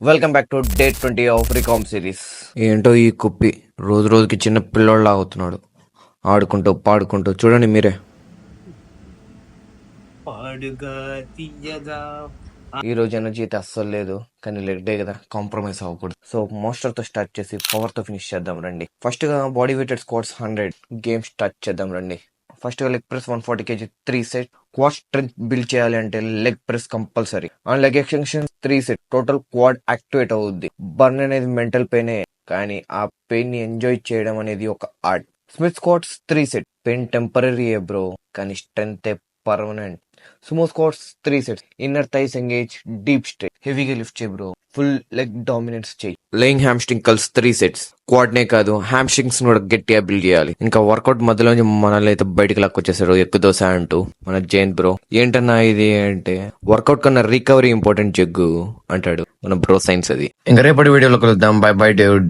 Welcome back to day 20 of recomp series. ఏంటో ఈ కుప్పి రోజు రోజుకి చిన్న పిల్లోళ్ళ అవుతున్నాడు. ఆడుకుంటూ పాడుకుంటూ చూడండి మీరే. పాడుగా తీయగా ఈ రోజు ఎనర్జీ అయితే అస్సలు లేదు, కానీ లెగ్ డే కదా, కాంప్రమైజ్ అవ్వకూడదు. సో మోస్టర్ తో స్టార్ట్ చేసి పవర్ తో ఫినిష్ చేద్దాం రండి. ఫస్ట్ గా body weighted squats 100 game start చేద్దాం రండి. ఫస్ట్ గా leg press 140 kg 3 set. Quad strength build చేయాలి అంటే leg press compulsory and leg extension 3 set. Total quad activate అవుద్ది. బర్న్ అనేది మెంటల్ పెయినే, కానీ ఆ పెయిన్ ని ఎంజాయ్ చేయడం అనేది ఒక art. Smith squats 3 set. Pain temporary bro, కానీ strength permanent. Sumo squats 3 sets. Inner thighs engage, deep stretch. హెవీగా లిఫ్ట్ చేయి బ్రో, ఫుల్ లెగ్ డామినెన్స్ చేయి. Lying hamstring curls 3 sets. క్వాడ్నే కాదు హ్యామ్స్ట్రింగ్స్ కూడా గట్టిగా బిల్డ్ చేయాలి. ఇంకా వర్కౌట్ మధ్యలోంచి మనల్ని అయితే బయటకు లాక్కొచ్చేసాడు ఎక్కువ దోశ అంటూ మన జయంత్ బ్రో. ఏంటన్నా ఇది అంటే వర్కౌట్ కన్నా రికవరీ ఇంపార్టెంట్ జగ్గు అంటాడు మన బ్రో సైన్స్ అది. ఇంకా రేపటి వీడియోలో కలుద్దాం. By by David.